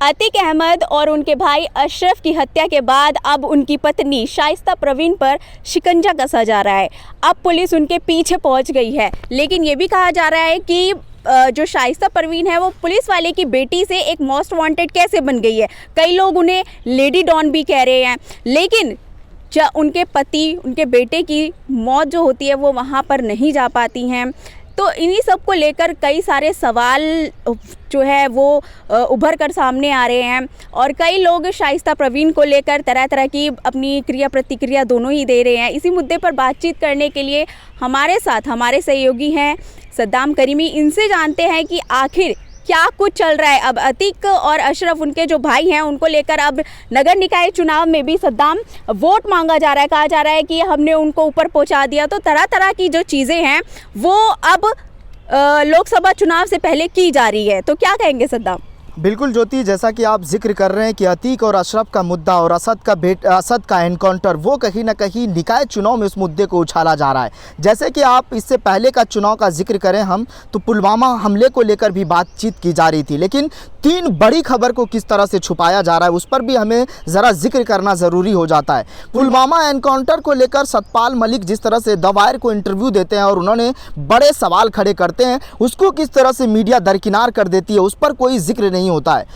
अतीक अहमद और उनके भाई अशरफ की हत्या के बाद अब उनकी पत्नी शाइस्ता परवीन पर शिकंजा कसा जा रहा है। अब पुलिस उनके पीछे पहुंच गई है, लेकिन ये भी कहा जा रहा है कि जो शाइस्ता परवीन है वो पुलिस वाले की बेटी से एक मोस्ट वांटेड कैसे बन गई है। कई लोग उन्हें लेडी डॉन भी कह रहे हैं, लेकिन जब उनके पति उनके बेटे की मौत जो होती है वो वहाँ पर नहीं जा पाती हैं। तो इन्हीं सब को लेकर कई सारे सवाल जो है वो उभर कर सामने आ रहे हैं और कई लोग शाइस्ता परवीन को लेकर तरह तरह की अपनी क्रिया प्रतिक्रिया दोनों ही दे रहे हैं। इसी मुद्दे पर बातचीत करने के लिए हमारे साथ हमारे सहयोगी हैं सद्दाम करीमी। इनसे जानते हैं कि आखिर क्या कुछ चल रहा है। अब अतीक और अशरफ उनके जो भाई हैं उनको लेकर अब नगर निकाय चुनाव में भी सद्दाम वोट मांगा जा रहा है। कहा जा रहा है कि हमने उनको ऊपर पहुंचा दिया। तो तरह तरह की जो चीज़ें हैं वो अब लोकसभा चुनाव से पहले की जा रही है। तो क्या कहेंगे सद्दाम? बिल्कुल ज्योति, जैसा कि आप जिक्र कर रहे हैं कि अतीक और अशरफ का मुद्दा और असद का एनकाउंटर वो कहीं ना कहीं निकाय चुनाव में उस मुद्दे को उछाला जा रहा है। जैसे कि आप इससे पहले का चुनाव का जिक्र करें हम तो पुलवामा हमले को लेकर भी बातचीत की जा रही थी, लेकिन 3 बड़ी खबर को किस तरह से छुपाया जा रहा है उस पर भी हमें ज़रा जिक्र करना ज़रूरी हो जाता है। पुलवामा एनकाउंटर को लेकर सतपाल मलिक जिस तरह से द वायर को इंटरव्यू देते हैं और उन्होंने बड़े सवाल खड़े करते हैं, उसको किस तरह से मीडिया दरकिनार कर देती है उस पर कोई जिक्र नहीं होता है।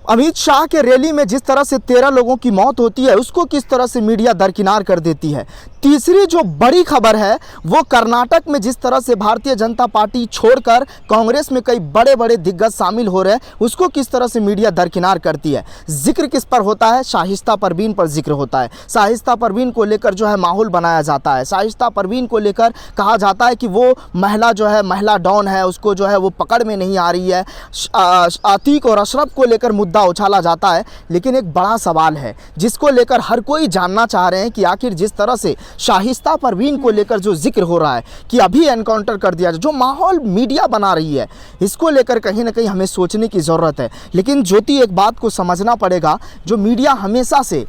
अमित शाह के रैली में जिस तरह से 13 लोगों की मौत होती है उसको किस तरह से मीडिया दरकिनार कर देती है। तीसरी जो बड़ी खबर है वो कर्नाटक में जिस तरह से भारतीय जनता पार्टी छोड़कर कांग्रेस में कई बड़े बड़े दिग्गज शामिल हो रहे हैं उसको किस तरह से मीडिया दरकिनार करती है। जिक्र किस पर होता है? शाइस्ता परवीन पर जिक्र होता है। शाइस्ता परवीन को लेकर जो है माहौल बनाया जाता है। शाइस्ता परवीन को लेकर कहा जाता है कि वो महिला जो है महिला डॉन है, उसको जो है वो पकड़ में नहीं आ रही है। अतीक और अशरफ को लेकर मुद्दा उछाला जाता है, लेकिन एक बड़ा सवाल है जिसको लेकर हर कोई जानना चाह रहे हैं कि आखिर जिस तरह से शाइस्ता परवीन को लेकर जो जिक्र हो रहा है कि अभी एनकाउंटर कर दिया, जो माहौल मीडिया बना रही है इसको लेकर कहीं ना कहीं हमें सोचने की ज़रूरत है। लेकिन ज्योति, एक बात को समझना पड़ेगा, जो मीडिया हमेशा से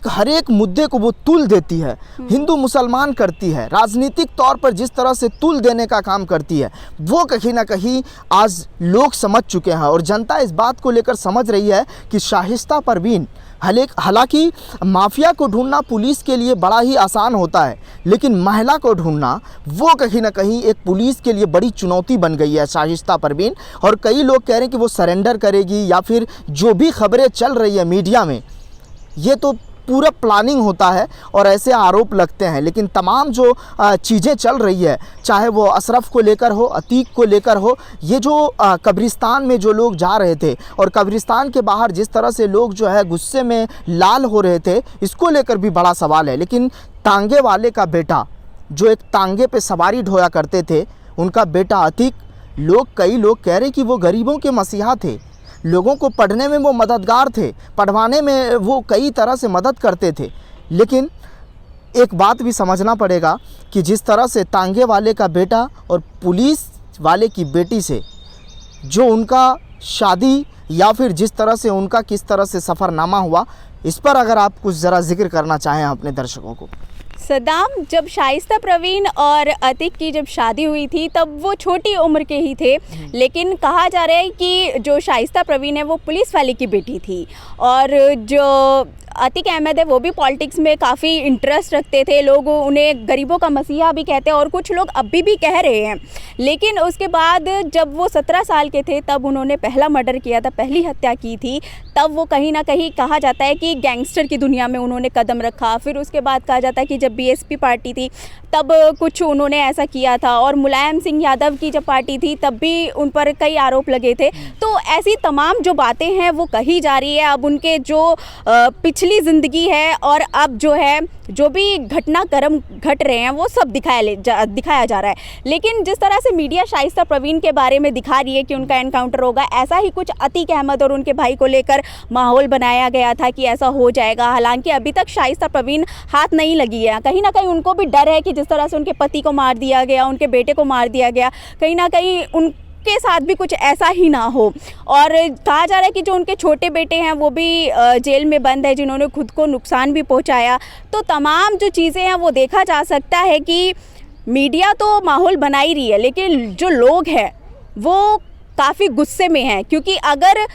हर एक मुद्दे को वो तुल देती है, हिंदू मुसलमान करती है, राजनीतिक तौर पर जिस तरह से तुल देने का काम करती है वो कहीं ना कहीं आज लोग समझ चुके हैं और जनता इस बात को लेकर समझ रही है कि शाइस्ता परवीन, हालांकि माफिया को ढूंढना पुलिस के लिए बड़ा ही आसान होता है, लेकिन महिला को ढूंढना वो कहीं ना कहीं एक पुलिस के लिए बड़ी चुनौती बन गई है शाइस्ता परवीन। और कई लोग कह रहे हैं कि वो सरेंडर करेगी या फिर जो भी खबरें चल रही है मीडिया में ये तो पूरा प्लानिंग होता है और ऐसे आरोप लगते हैं। लेकिन तमाम जो चीज़ें चल रही है, चाहे वो अशरफ को लेकर हो, अतीक को लेकर हो, ये जो कब्रिस्तान में जो लोग जा रहे थे और कब्रिस्तान के बाहर जिस तरह से लोग जो है गुस्से में लाल हो रहे थे, इसको लेकर भी बड़ा सवाल है। लेकिन तांगे वाले का बेटा जो एक तांगे पे सवारी ढोया करते थे, उनका बेटा अतीक, कई लोग कह रहे कि वो गरीबों के मसीहा थे, लोगों को पढ़ने में वो मददगार थे, पढ़वाने में वो कई तरह से मदद करते थे। लेकिन एक बात भी समझना पड़ेगा कि जिस तरह से तांगे वाले का बेटा और पुलिस वाले की बेटी से जो उनका शादी या फिर जिस तरह से उनका किस तरह से सफ़रनामा हुआ, इस पर अगर आप कुछ ज़रा जिक्र करना चाहें अपने दर्शकों को। सद्दाम, जब शाइस्ता परवीन और अतीक की जब शादी हुई थी तब वो छोटी उम्र के ही थे, लेकिन कहा जा रहा है कि जो शाइस्ता परवीन है वो पुलिस वाले की बेटी थी और जो अतीक अहमद है वो भी पॉलिटिक्स में काफ़ी इंटरेस्ट रखते थे। लोग उन्हें गरीबों का मसीहा भी कहते हैं और कुछ लोग अभी भी कह रहे हैं। लेकिन उसके बाद जब वो 17 साल के थे तब उन्होंने पहला मर्डर किया था, पहली हत्या की थी। तब वो कहीं ना कहीं कहा जाता है कि गैंगस्टर की दुनिया में उन्होंने कदम रखा। फिर उसके बाद कहा जाता है कि जब बीएसपी पार्टी थी तब कुछ उन्होंने ऐसा किया था और मुलायम सिंह यादव की जब पार्टी थी तब भी उन पर कई आरोप लगे थे। तो ऐसी तमाम जो बातें हैं वो कही जा रही है। अब उनके जो पिछली ज़िंदगी है और अब जो है जो भी घटनाक्रम घट रहे हैं वो सब दिखाया जा रहा है। लेकिन जिस तरह से मीडिया शाइस्ता परवीन के बारे में दिखा रही है कि उनका एनकाउंटर होगा, ऐसा ही कुछ अतीक अहमद और उनके भाई को लेकर माहौल बनाया गया था कि ऐसा हो जाएगा। हालांकि अभी तक शाइस्ता परवीन हाथ नहीं लगी है। कहीं ना कहीं उनको भी डर है कि जिस तरह से उनके पति को मार दिया गया, उनके बेटे को मार दिया गया, कहीं ना कहीं उनके साथ भी कुछ ऐसा ही ना हो। और कहा जा रहा है कि जो उनके छोटे बेटे हैं वो भी जेल में बंद है, जिन्होंने खुद को नुकसान भी पहुंचाया। तो तमाम जो चीज़ें हैं वो देखा जा सकता है कि मीडिया तो माहौल बना ही रही है, लेकिन जो लोग हैं वो काफ़ी गुस्से में हैं, क्योंकि अगर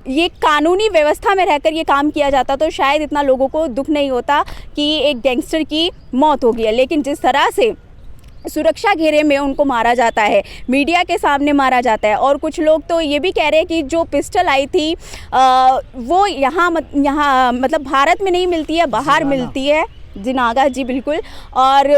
ये कानूनी व्यवस्था में रहकर ये काम किया जाता तो शायद इतना लोगों को दुख नहीं होता कि एक गैंगस्टर की मौत हो गई है। लेकिन जिस तरह से सुरक्षा घेरे में उनको मारा जाता है, मीडिया के सामने मारा जाता है, और कुछ लोग तो ये भी कह रहे हैं कि जो पिस्टल आई थी वो यहाँ मतलब भारत में नहीं मिलती है, बाहर मिलती है। जी नागा, जी बिल्कुल। और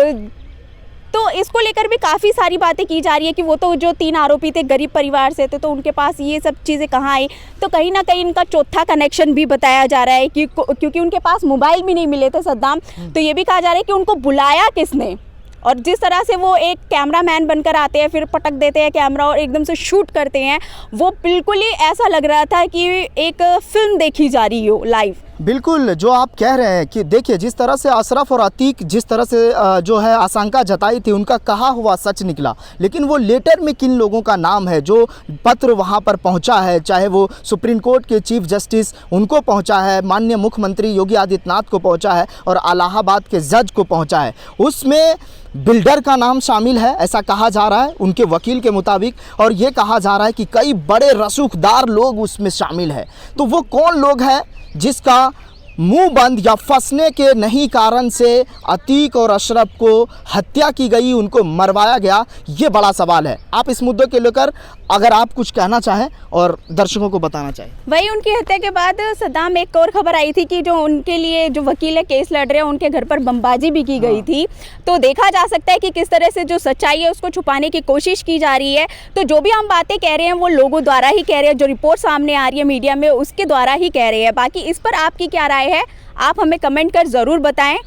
तो इसको लेकर भी काफ़ी सारी बातें की जा रही है कि वो तो जो 3 आरोपी थे गरीब परिवार से थे, तो उनके पास ये सब चीज़ें कहाँ आई। तो कहीं ना कहीं इनका चौथा कनेक्शन भी बताया जा रहा है कि क्योंकि उनके पास मोबाइल भी नहीं मिले थे सद्दाम, तो ये भी कहा जा रहा है कि उनको बुलाया किसने। और जिस तरह से वो एक कैमरा मैन बनकर आते हैं, फिर पटक देते हैं कैमरा और एकदम से शूट करते हैं, वो बिल्कुल ही ऐसा लग रहा था कि एक फिल्म देखी जा रही हो लाइव। बिल्कुल, जो आप कह रहे हैं कि देखिए जिस तरह से अशरफ और अतीक जिस तरह से जो है आशंका जताई थी, उनका कहा हुआ सच निकला। लेकिन वो लेटर में किन लोगों का नाम है, जो पत्र वहाँ पर पहुँचा है, चाहे वो सुप्रीम कोर्ट के चीफ जस्टिस उनको पहुँचा है, माननीय मुख्यमंत्री योगी आदित्यनाथ को पहुँचा है, और इलाहाबाद के जज को पहुँचा है, उसमें बिल्डर का नाम शामिल है, ऐसा कहा जा रहा है उनके वकील के मुताबिक। और ये कहा जा रहा है कि कई बड़े रसूखदार लोग उसमें शामिल है। तो वो कौन लोग हैं जिसका मुंह बंद या फंसने के नहीं कारण से अतीक और अशरफ को हत्या की गई, उनको मरवाया गया, ये बड़ा सवाल है। आप इस मुद्दे के लेकर अगर आप कुछ कहना चाहें और दर्शकों को बताना चाहें। वही उनकी हत्या के बाद सद्दाम एक और खबर आई थी कि जो उनके लिए जो वकील है केस लड़ रहे हैं, उनके घर पर बमबाजी भी की गई थी। तो देखा जा सकता है कि किस तरह से जो सच्चाई है उसको छुपाने की कोशिश की जा रही है। तो जो भी हम बातें कह रहे हैं वो लोगों द्वारा ही कह रहे हैं, जो रिपोर्ट सामने आ रही है मीडिया में उसके द्वारा ही कह रहे हैं। बाकी इस पर आपकी क्या राय है, आप हमें कमेंट कर ज़रूर बताएं।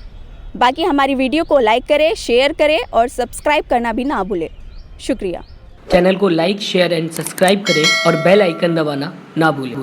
बाकी हमारी वीडियो को लाइक करें, शेयर करें और सब्सक्राइब करना भी ना भूलें। शुक्रिया। चैनल को लाइक, शेयर एंड सब्सक्राइब करें और बेल आइकन दबाना ना भूलें।